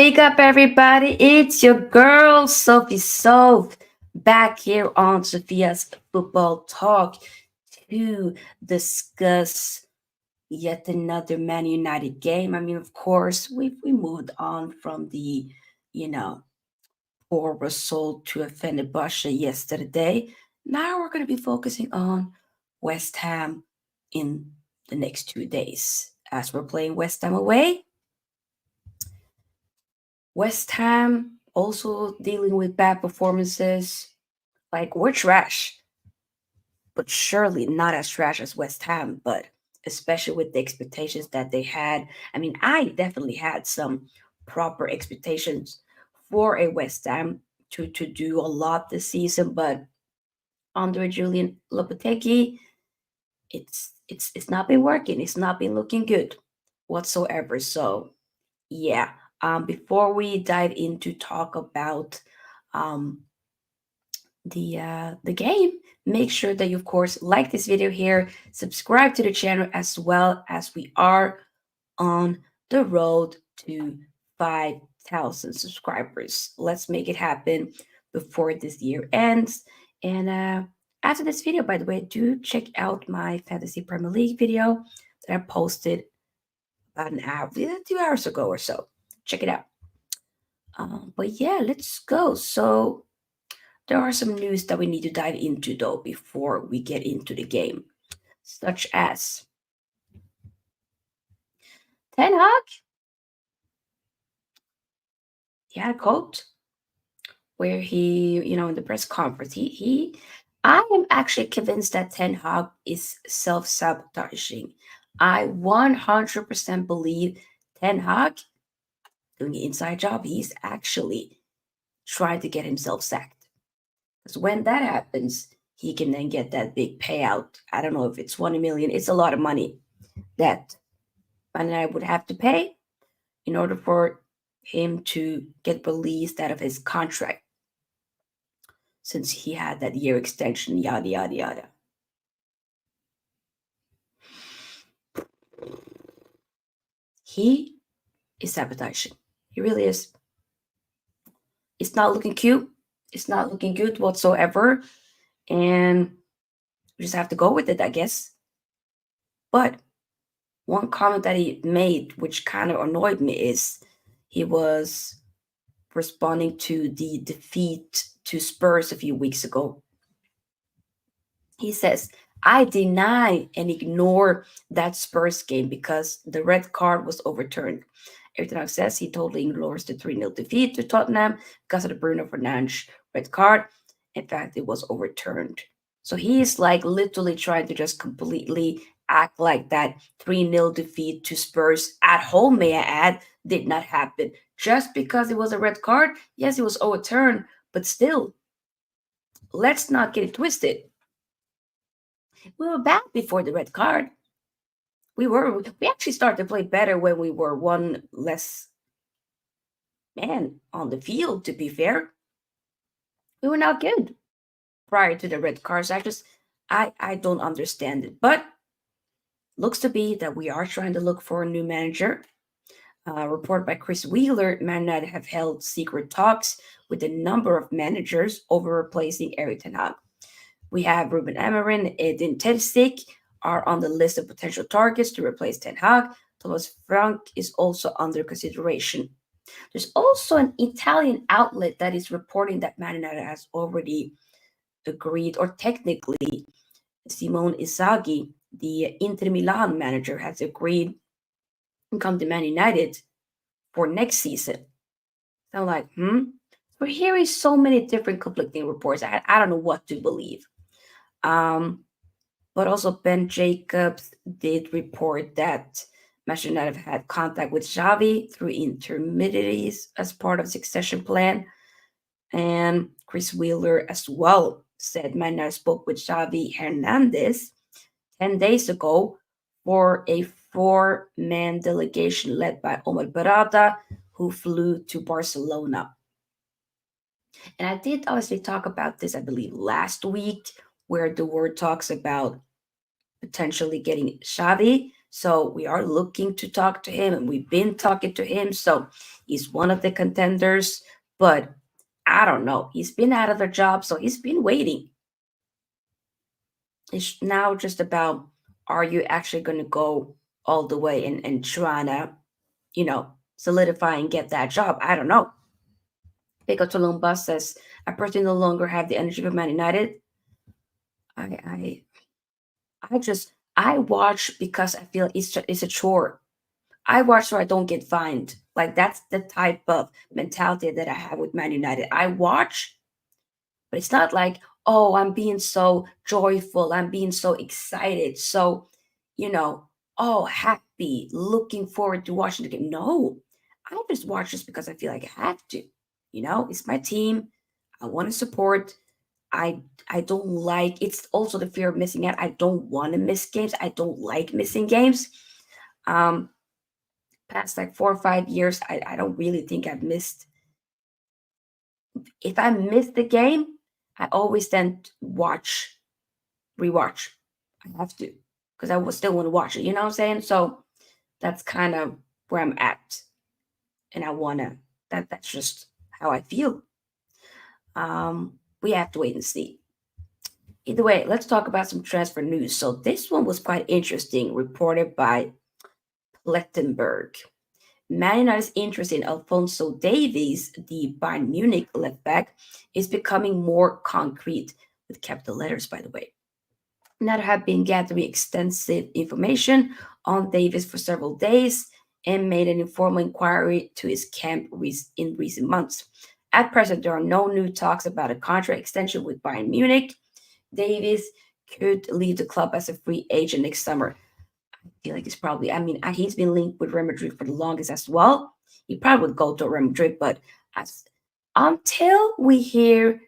Big up, everybody. It's your girl, Sophie Soph, back here on Sophia's Football Talk to discuss yet another Man United game. I mean, of course, we moved on from the, you know, poor result to Fenerbahce yesterday. Now we're going to be focusing on West Ham in the next 2 days. As we're playing West Ham away, West Ham also dealing with bad performances. Like, we're trash, but surely not as trash as West Ham, but especially with the expectations that they had. I mean, I definitely had some proper expectations for a West Ham to do a lot this season, but under Julian Lopetegui, it's not been working. It's not been looking good whatsoever. So yeah. Before we dive into talk about um, the game, make sure that you of course like this video here, subscribe to the channel as well as we are on the road to 5,000 subscribers. Let's make it happen before this year ends. And after this video, by the way, do check out my Fantasy Premier League video that I posted about an hour, 2 hours ago or so. Check it out. But yeah, let's go. So there are some news that we need to dive into though before we get into the game, such as Ten Hag. He had a quote where he, in the press conference, I am actually convinced that Ten Hag is self-sabotaging. I 100% believe Ten Hag doing an inside job. He's actually trying to get himself sacked. Because when that happens, he can then get that big payout. I don't know if it's 20 million. It's a lot of money that Man United would have to pay in order for him to get released out of his contract, since he had that year extension, yada yada yada. He is sabotaging. He really is. It's not looking cute. It's not looking good whatsoever. And we just have to go with it, I guess. But one comment that he made, which kind of annoyed me, is he was responding to the defeat to Spurs a few weeks ago. He says, I deny and ignore that Spurs game because the red card was overturned. Everything says he totally ignores the 3-0 defeat to Tottenham because of the Bruno Fernandes red card. In fact, it was overturned. So he's like literally trying to just completely act like that 3-0 defeat to Spurs at home, may I add, did not happen. Just because it was a red card, yes, it was overturned, but still, let's not get it twisted. We were bad before the red card. We actually started to play better when we were one less man on the field, to be fair. We were not good prior to the red cards. I don't understand it. But looks to be that we are trying to look for a new manager. Report by Chris Wheeler, Man United have held secret talks with a number of managers over replacing Erik Ten Hag. We have Ruben Amorim and Edin Terzic are on the list of potential targets to replace Ten Hag. Thomas Frank is also under consideration. There's also an Italian outlet that is reporting that Man United has already agreed, or technically, Simone Inzaghi, the Inter Milan manager, has agreed to come to Man United for next season. So I'm like, We're hearing so many different conflicting reports. I don't know what to believe. But also Ben Jacobs did report that Manchester United had contact with Xavi through intermediaries as part of succession plan. And Chris Wheeler as well said Man United spoke with Xavi Hernandez 10 days ago for a 4-man delegation led by Omar Barada, who flew to Barcelona. And I did obviously talk about this, I believe, last week, where the word talks about potentially getting Xavi. So we are looking to talk to him, and we've been talking to him. So he's one of the contenders, but I don't know. He's been out of the job, so he's been waiting. It's now just about, are you actually going to go all the way and trying to, solidify and get that job? I don't know. Pico Tulumba says, I personally no longer have the energy for Man United. I I I watch because I feel it's a chore. I watch so I don't get fined. Like that's the type of mentality that I have with Man United. I watch, but it's not like, oh, I'm being so joyful, I'm being so excited, so, you know, oh, happy, looking forward to watching the game. No, I just watch this because I feel like I have to. It's my team. I want to support. I I don't like, it's also the fear of missing out. I don't want to miss games. I don't like missing games. Um, Past like 4 or 5 years, I don't really think I've missed. If I miss the game, I always then rewatch. I have to, because I would still want to watch it. You know what I'm saying? So that's kind of where I'm at, and I wanna. That's just how I feel. We have to wait and see. Either way, let's talk about some transfer news. So this one was quite interesting, reported by Plettenberg. Man United's interest in Alfonso Davies, the Bayern Munich left back, is becoming more concrete, with capital letters, by the way. United have been gathering extensive information on Davies for several days and made an informal inquiry to his camp in recent months. At present, there are no new talks about a contract extension with Bayern Munich. Davies could leave the club as a free agent next summer. I feel like it's probably, I mean, he's been linked with Real Madrid for the longest as well. He probably would go to Real Madrid, but as, until we hear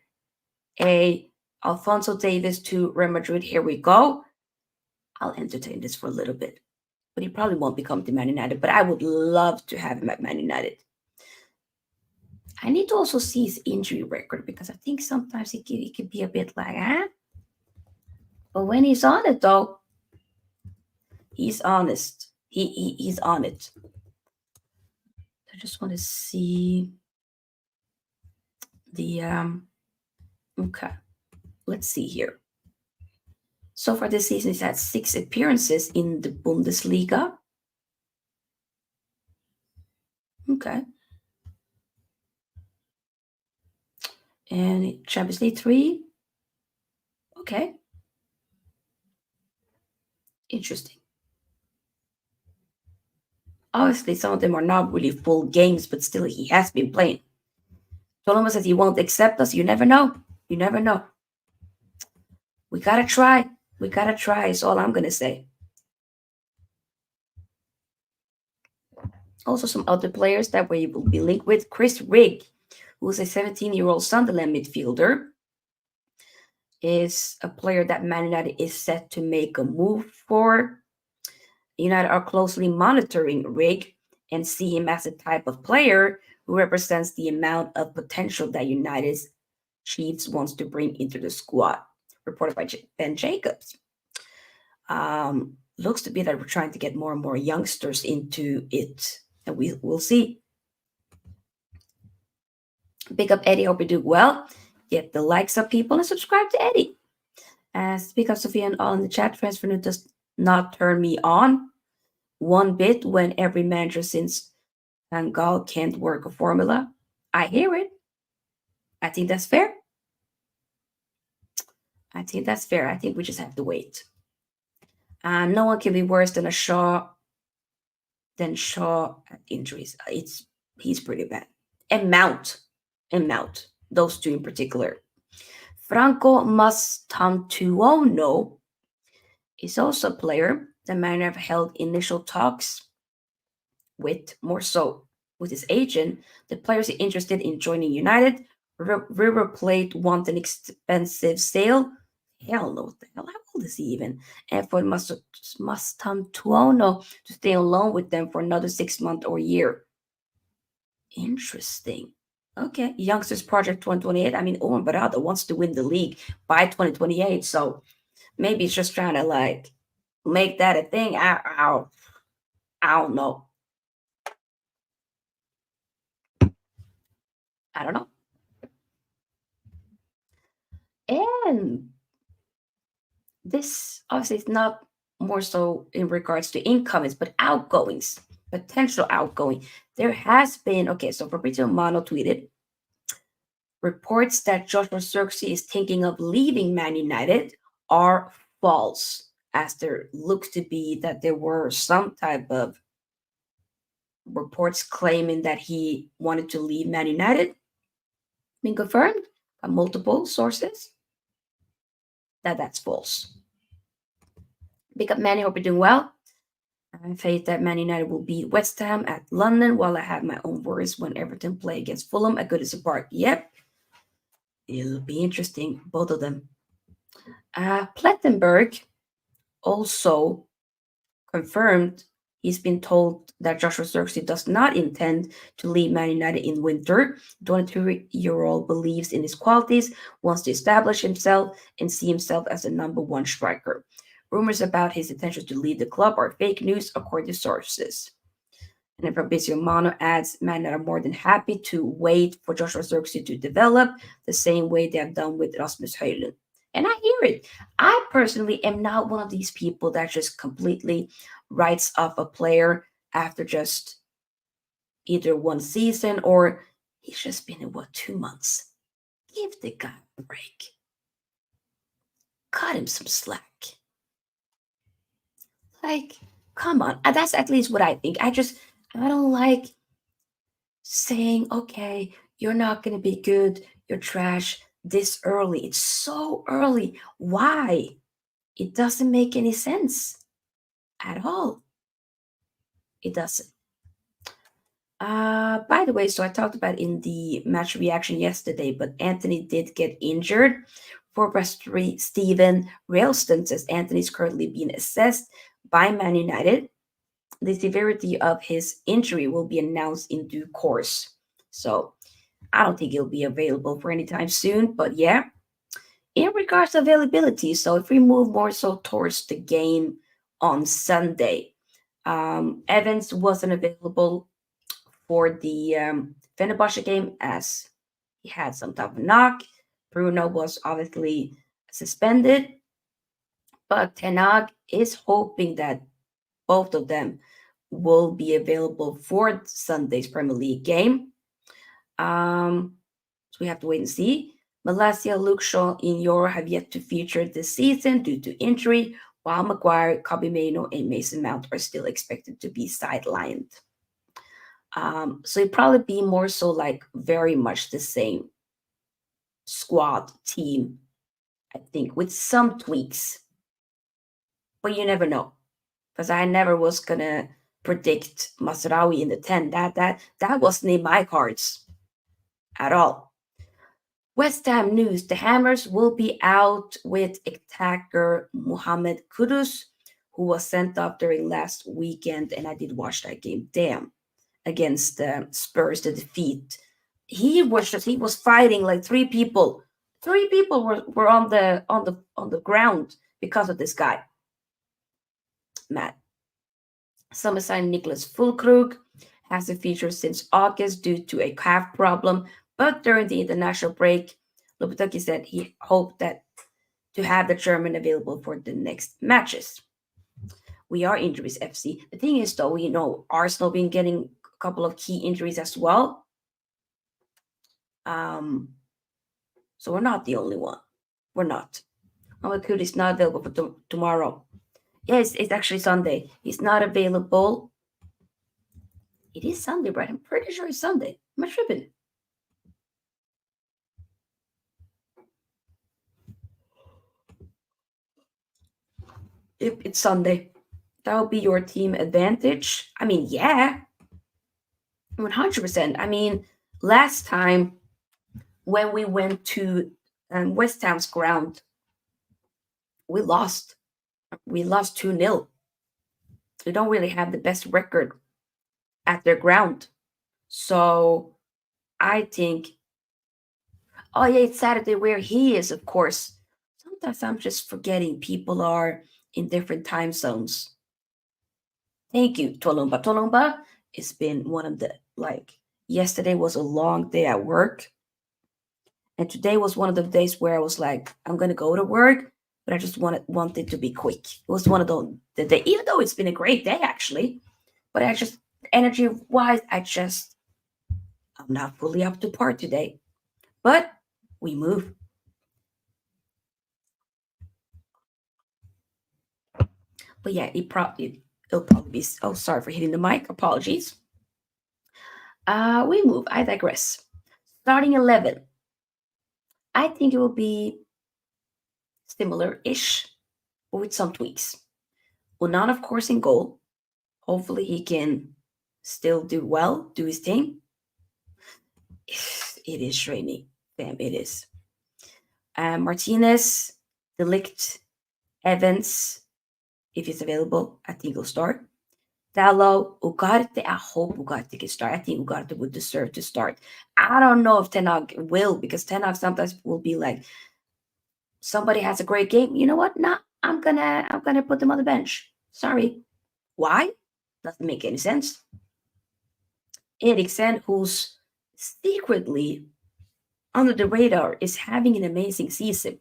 a Alfonso Davies to Real Madrid, here we go, I'll entertain this for a little bit. But he probably won't become to Man United, but I would love to have him at Man United. I need to also see his injury record, because I think sometimes he can be a bit like, But when he's on it, though, he's honest. He's on it. I just want to see the okay. Let's see here. So far this season, he's had 6 appearances in the Bundesliga. Okay. And Champions League 3. Okay. Interesting. Obviously, some of them are not really full games, but still, he has been playing. Toloma says he won't accept us. You never know. You never know. We gotta try. We gotta try, is all I'm gonna say. Also, some other players that we will be linked with. Chris Rigg, who's a 17-year-old Sunderland midfielder, is a player that Man United is set to make a move for. United are closely monitoring Rigg and see him as a type of player who represents the amount of potential that United's Chiefs wants to bring into the squad. Reported by Ben Jacobs. Looks to be that we're trying to get more and more youngsters into it, and we'll see. Pick up Eddie. Hope you do well. Get the likes up, people, and subscribe to Eddie. Speak up, Sofia, and all in the chat. Transfer news does not turn me on one bit when every manager since Van Gaal can't work a formula. I hear it. I think that's fair. I think that's fair. I think we just have to wait. No one can be worse than Shaw at injuries. He's pretty bad. And Mount. Those two in particular. Franco Mastantuono is also a player that might have held initial talks with, more so with his agent. The players are interested in joining United. River Plate want an expensive sale. Hell no, what the hell? How old is he even? And for Mastantuono to stay on loan with them for another 6 months or a year. Interesting. Okay, Youngsters Project 2028. I mean, Owen Barada wants to win the league by 2028, so maybe he's just trying to like make that a thing. I don't know. I don't know. And this obviously is not more so in regards to incomings, but outgoings, potential outgoing. There has been, okay, so Fabrizio Romano tweeted reports that Joshua Zirkzee is thinking of leaving Man United are false, as there looks to be that there were some type of reports claiming that he wanted to leave Man United. Been confirmed by multiple sources that that's false. Big up Manny, hope you're doing well. I have faith that Man United will beat West Ham at London, while I have my own worries when Everton play against Fulham at Goodison Park. Yep, it'll be interesting, both of them. Plettenberg also confirmed he's been told that Joshua Zirkzee does not intend to leave Man United in winter. The 22-year-old believes in his qualities, wants to establish himself, and see himself as the number one striker. Rumors about his intentions to leave the club are fake news, according to sources. And then Fabrizio Romano adds, Man United are more than happy to wait for Joshua Zirkzee to develop the same way they have done with Rasmus Hojlund. And I hear it. I personally am not one of these people that just completely writes off a player after just either one season or he's just been in 2 months. Give the guy a break. Cut him some slack. Like, come on. That's at least what I think. I don't like saying, okay, you're not going to be good, you're trash this early. It's so early. Why? It doesn't make any sense at all. It doesn't. By the way, so I talked about in the match reaction yesterday, but Anthony did get injured. For Westbury, Stephen Railston says Anthony is currently being assessed by Man United. The severity of his injury will be announced in due course. So I don't think he'll be available for any time soon, but yeah. In regards to availability, so if we move more so towards the game on Sunday, Evans wasn't available for the Fenerbahce game as he had some type of knock. Bruno was obviously suspended, but Ten Hag is hoping that both of them will be available for Sunday's Premier League game. So we have to wait and see. Malasia, Luke Shaw, and Euro have yet to feature this season due to injury, while Maguire, Cabimeno, and Mason Mount are still expected to be sidelined. So it'd probably be more so like very much the same squad team, I think, with some tweaks. But you never know. Because I never was gonna predict Mazraoui in the 10. That wasn't in my cards at all. West Ham news: the Hammers will be out with attacker Mohamed Kudus, who was sent off during last weekend, and I did watch that game. Damn, against Spurs, the defeat. He was fighting like three people. Three people were on the ground because of this guy. Mad. Some assigned Nicholas Fulkrug hasn't featured since August due to a calf problem, but during the international break, Lopetegui said he hoped that to have the German available for the next matches. We are injuries FC. The thing is, though, Arsenal been getting a couple of key injuries as well. So we're not the only one. We're not. Amakud is not available for tomorrow. Yes, it's actually Sunday. He's not available. It is Sunday, right? I'm pretty sure it's Sunday. Am I tripping? If it's Sunday, that will be your team advantage. I mean, yeah, 100%. I mean, last time when we went to West Ham's ground, we lost. We lost 2-0. We don't really have the best record at their ground. So I think, oh yeah, it's Saturday where he is, of course. Sometimes I'm just forgetting people are in different time zones. Thank you, Tolumba. Tolumba, it's been one of the, like, yesterday was a long day at work. And today was one of the days where I was like, I'm gonna go to work, but I just wanted to be quick. It was one of the day, even though it's been a great day actually, but I just energy wise, I'm not fully up to par today. But we move. But yeah, it'll probably be. Oh, sorry for hitting the mic. Apologies. We move. I digress. Starting 11. I think it will be similar-ish, but with some tweaks. Onana, of course, in goal. Hopefully, he can still do well, do his thing. It is raining. Damn, it is. Martinez, Delict, Evans, if he's available, I think he'll start. Dallo, Ugarte, I hope Ugarte can start. I think Ugarte would deserve to start. I don't know if Tenag will, because Tenag sometimes will be like, somebody has a great game. You know what? Nah, I'm gonna put them on the bench. Sorry. Why? Doesn't make any sense. Eriksen, who's secretly under the radar, is having an amazing season.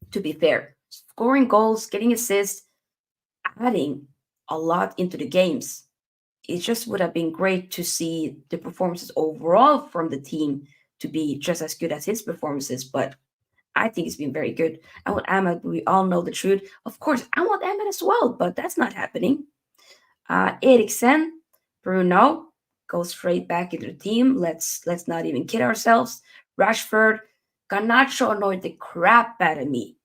To be fair, scoring goals, getting assists, adding a lot into the games. It just would have been great to see the performances overall from the team to be just as good as his performances, but I think it's been very good. I want Ahmed, we all know the truth. Of course, I want Ahmed as well, but that's not happening. Eriksen, Bruno, go straight back into the team. Let's not even kid ourselves. Rashford, Garnacho annoyed the crap out of me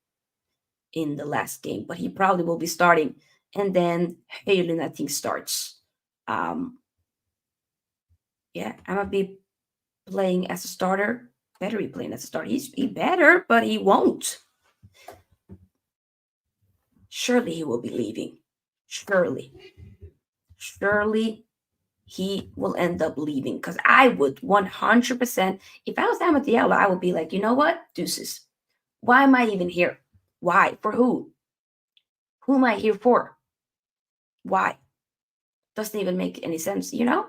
in the last game, but he probably will be starting. And then Hojlund, I think, starts. Um, yeah, I'm gonna be playing as a starter. Better be playing as a starter. He better, but he won't. Surely he will be leaving. Surely. Surely he will end up leaving. Because I would 100%, if I was Amatiella, I would be like, you know what? Deuces. Why am I even here? Why? For who? Who am I here for? Why? Doesn't even make any sense, you know?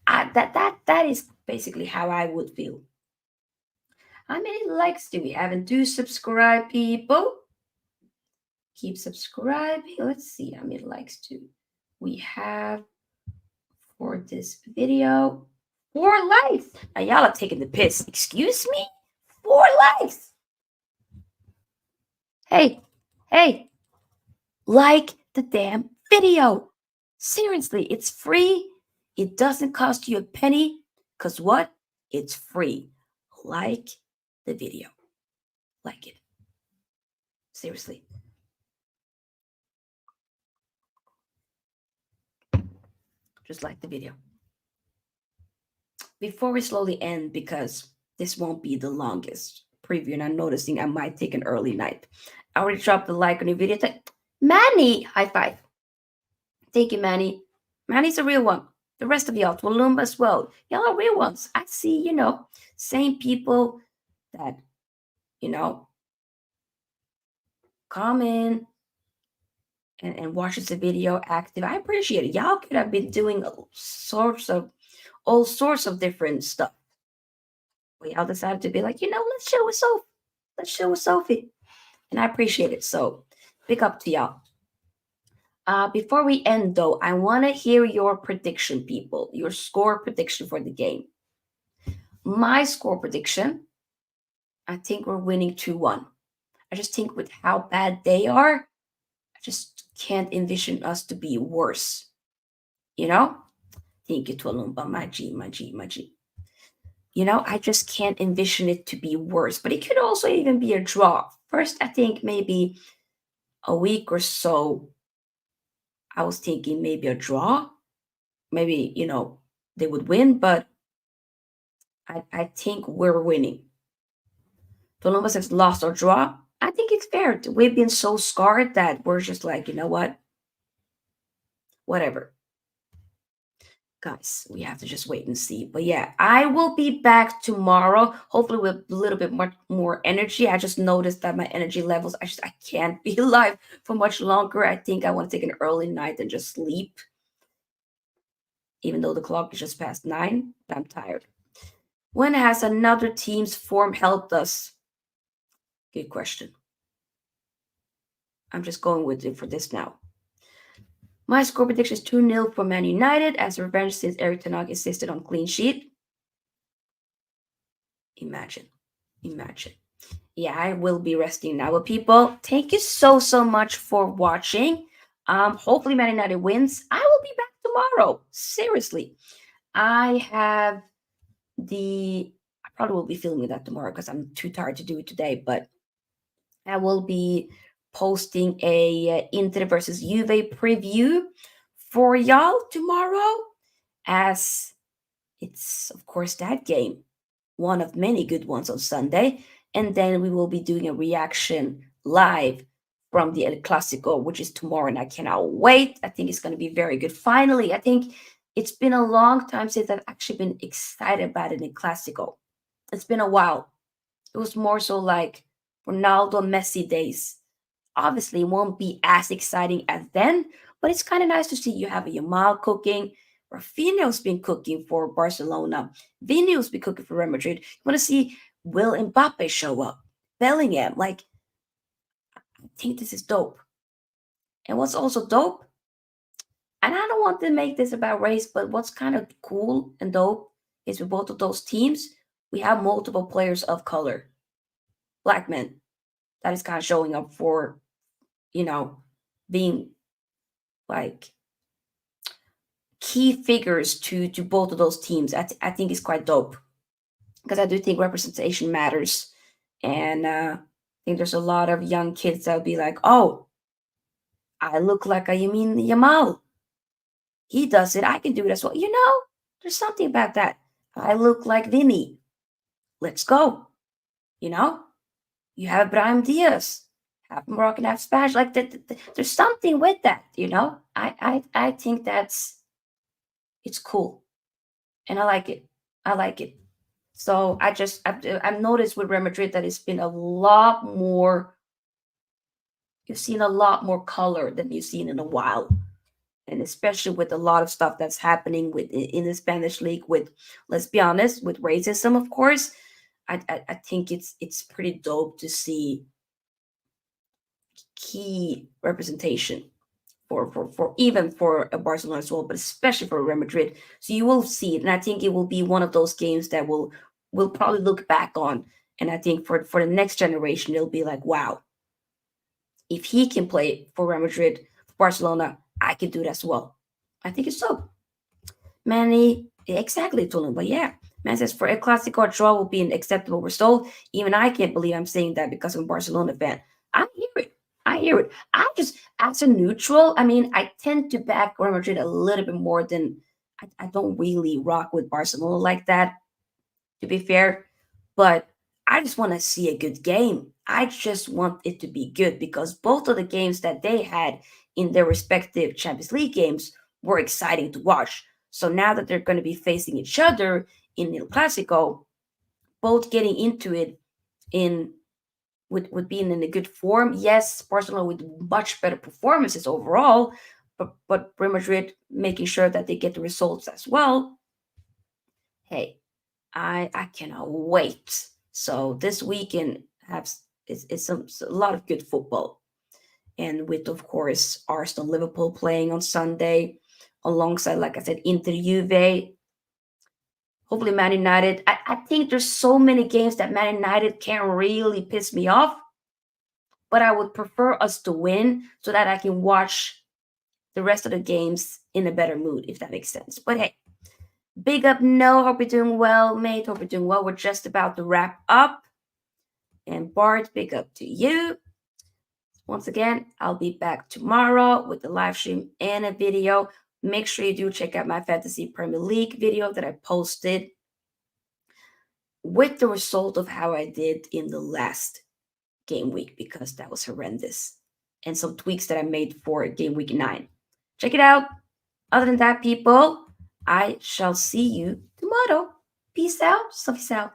That is basically how I would feel. How many likes do we have? And do subscribe, people. Keep subscribing. Let's see how many likes do we have for this video. 4 likes. Now y'all are taking the piss. Excuse me? 4 likes. Hey, hey, like the damn video. Seriously, it's free. It doesn't cost you a penny. Because what? It's free. Like the video. Like it. Seriously. Just like the video. Before we slowly end, because this won't be the longest preview, and I'm noticing I might take an early night. I already dropped the like on your video. Manny, high five. Thank you, Manny. Manny's a real one. The rest of y'all, Twalumba as well. Y'all are real ones. I see, same people that, you know, come in and watches the video active. I appreciate it. Y'all could have been doing all sorts of different stuff. We all decided to be like, let's chill with Sophie. Let's chill with Sophie. And I appreciate it. So big up to y'all. Before we end, though, I want to hear your prediction, people. Your score prediction for the game. My score prediction, I think we're winning 2-1. I just think with how bad they are, I just can't envision us to be worse. Thank you, Tualumba, my G, my G, my G. I just can't envision it to be worse. But it could also even be a draw. First, I think maybe a week or so, I was thinking maybe a draw. Maybe, they would win, but I think we're winning. Columbus has lost or draw. I think it's fair. We've been so scarred that we're just like, you know what? Whatever. guys, we have to just wait and see. But yeah, I will be back tomorrow, hopefully with a little bit much more energy. I just noticed that my energy levels, I can't be alive for much longer. I think I want to take an early night and just sleep, even though the clock is just past 9. But I'm tired. When has another team's form helped us? Good question. I'm just going with it for this now. My score prediction is 2-0 for Man United as revenge since Eric Ten Hag insisted on clean sheet. Imagine. Yeah, I will be resting now. But people, thank you so much for watching. Hopefully Man United wins. I will be back tomorrow. Seriously. I probably will be filming that tomorrow because I'm too tired to do it today, but I will be posting a Inter versus Juve preview for y'all tomorrow, as it's of course that game, one of many good ones on Sunday. And then we will be doing a reaction live from the El Clasico, which is tomorrow, and I cannot wait. I think it's going to be very good. Finally, I think it's been a long time since I've actually been excited about an El Clasico. It's been a while. It was more so like Ronaldo, Messi days. Obviously, it won't be as exciting as then, but it's kind of nice to see you have a Yamal cooking. Rafinha's been cooking for Barcelona. Vinny's been cooking for Real Madrid. You want to see Will Mbappe show up? Bellingham. Like, I think this is dope. And what's also dope, and I don't want to make this about race, but what's kind of cool and dope is with both of those teams, we have multiple players of color, black men, that is kind of showing up for, being like key figures to both of those teams. I think it's quite dope because I do think representation matters, and I think there's a lot of young kids that'll be like, "Oh, I look like a Yamal. He does it. I can do it as well." There's something about that. I look like Vinny. Let's go. You know, you have Brahim Diaz, half Moroccan, half Spanish. Like there's something with that. I think it's cool, and I like it. I like it. So I've noticed with Real Madrid that it's been a lot more. You've seen a lot more color than you've seen in a while, and especially with a lot of stuff that's happening in the Spanish league. With, let's be honest, with racism, of course. I think it's pretty dope to see key representation for even for a Barcelona as well, but especially for Real Madrid. So you will see it, and I think it will be one of those games that we'll probably look back on, and I think for the next generation, it'll be like, wow, if he can play for Real Madrid, for Barcelona, I can do it as well. I think it's so. Manny, exactly, Tulin, but yeah. Man says for a Clasico, a draw will be an acceptable result. Even I can't believe I'm saying that because I'm a Barcelona fan. I hear it. I just, as a neutral, I mean, I tend to back Real Madrid a little bit more than I don't really rock with Barcelona like that, to be fair. But I just want to see a good game. I just want it to be good because both of the games that they had in their respective Champions League games were exciting to watch. So now that they're going to be facing each other in El Clasico, both getting into it in with being in a good form. Yes, Barcelona with much better performances overall, but Real Madrid making sure that they get the results as well. Hey, I cannot wait. So this weekend it's a lot of good football, and with of course Arsenal Liverpool playing on Sunday, alongside, like I said, Inter Juve. Hopefully Man United. I think there's so many games that Man United can't really piss me off, but I would prefer us to win so that I can watch the rest of the games in a better mood, if that makes sense. But hey, big up, no. Hope you're doing well, mate. Hope you're doing well. We're just about to wrap up. And Bart, big up to you. Once again, I'll be back tomorrow with the live stream and a video. Make sure you do check out my Fantasy Premier League video that I posted with the result of how I did in the last game week, because that was horrendous, and some tweaks that I made for game week 9. Check it out. Other than that, people, I shall see you tomorrow. Peace out. Sofia out.